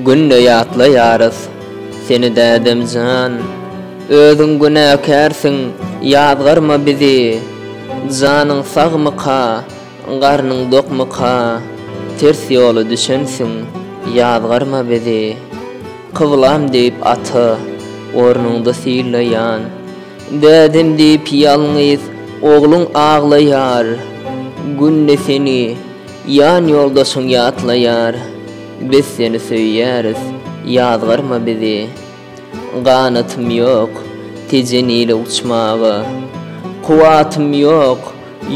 Günde yatlayarız seni dädem can. Özüň günäkärsiň ýazgarma bizi. Janyň sagmyka, garnyň dokmyka. Ters ýola düşensiň ýazgarma bizi. Kıvlam deyip atı ornunda siýleýän. Dädem deyip ýalňyz ogluň ağlaýar. Günde seni ýan ýoldaşyň ýatlaýar. Biz seni söýýäris, ýazgarma bizi. Ganatym ýok, tejen ile uçmagy. Kuwatym ýok,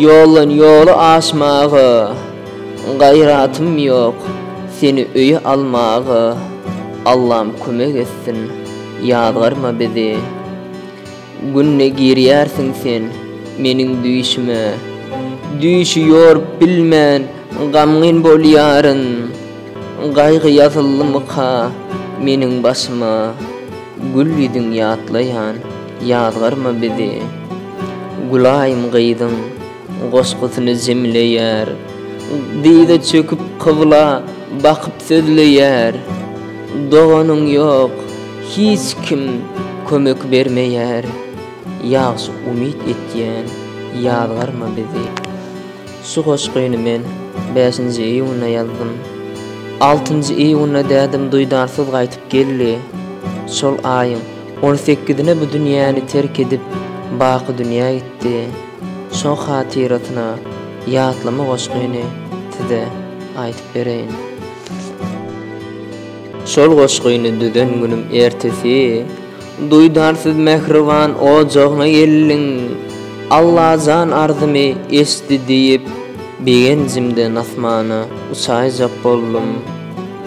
ýoldan ýoly aşmagy. Gaýratym ýok, seni öýe almagy. Allah'ım kömek etsin, ýazgarma bizi. Günne girýärsiň sen meniň düýşime. Düýşi ýorup bilmän gamgyn bolýaryn. Gaýgy ýazylmyka meniň başyma. Güllüdüň ýatlaýan, ýazgarma bizi. Gulaýym gyýdyň, goşgusyny jemleýär. Diýde çöküp kıvla bakyp sözleýär. Doğanyň ýok, hiç kim kömek bermeýär. Ýagşy umyt etýän, ýazgarma bizi. Şu goşgyny men 5-nji iýunda ýazdym. 6-njy iýunda dädem duýdarsyz gaýtyp geldi. Şol aýyň 18-ine bu dünýäni terk edip baky dünýä gitdi. Şol hatyratyna ýatlama goşgyny size aýtyp bereýin. Şol goşgyny düden günüm ertesi, duýdarsyz mehriban ojagyna gelliň. Allah jan arzymy esdi diýip, begenjimden asmana uçaýjak boldum.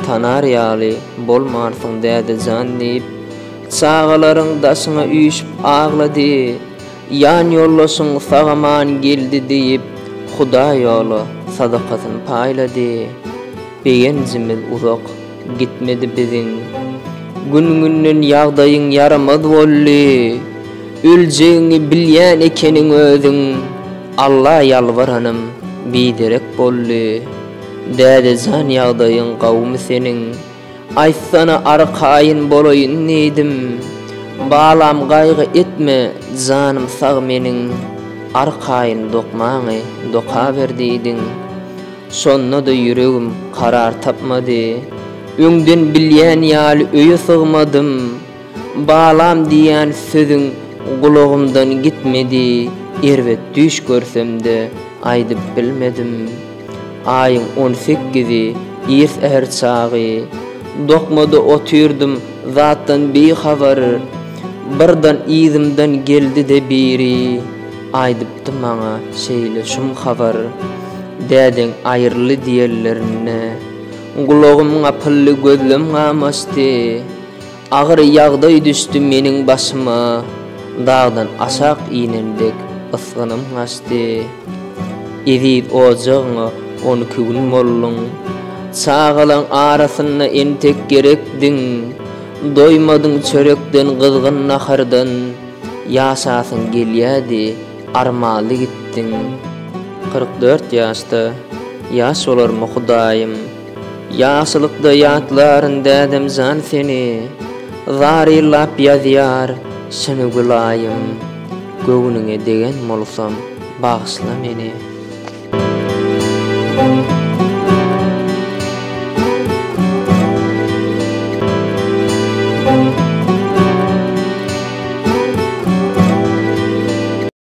Tanar ýaly bolmarsyň däde jan diýip, çağalaryň daşyna üýüşip aglady. Ýan ýollaşyň sagaman geldi diýip, Huda ýoly sadakasyny paýlady. Begenjimiz uzak gitmedi biziň. Gün-günden ýagdaýyň yaramaz boldy. Öljegiňi bilýän ekeniň özüň. Allah ýalbaranym biderek boldy. Däde jan ýagdaýyň gawmy seniň. Aýtsana arkaýyn bolaýyn nedim. Balam gaýgy etme janym sag meniň. Arkaýyn dokmaňy doka berdiýdiň. Şonda da ýüregim karar tapmady. Öňden bilýän ýaly öýe sygmadym. Balam diýän sözüň gulagymdan gitmedi. Erwet düş görsemde aýdyp bilmedim. Aýyň 18-i ýers äher çagy. Dokmada otýurdum zatdan behabar. Birden ýzimden geldi de biri. Aýdypdy maňa şeýle şum habar. Dädeň aýrly diýerlerine. Gulagymyň apylly gözlem gamaşdy. Agyr ýagdaý düşdi meniň başyma. Dağdan aşak iğnendek ısgınım açdy. Edip ojagyňa 12 gün bollun. Çağalaň arasyna entek gerekdiň. Doymadyň çörekden gızgın nahardan. Ýaşasyň gelýärdi, armaly gitdiň. 44 ýaşda ýaş bolarmy Hudaýym. Ýaşlykda ýatlaryn dädem jan seni. Zary lap ýazýar seni Gulaýym. Göwnüňe degen bolsam bagyşla meni.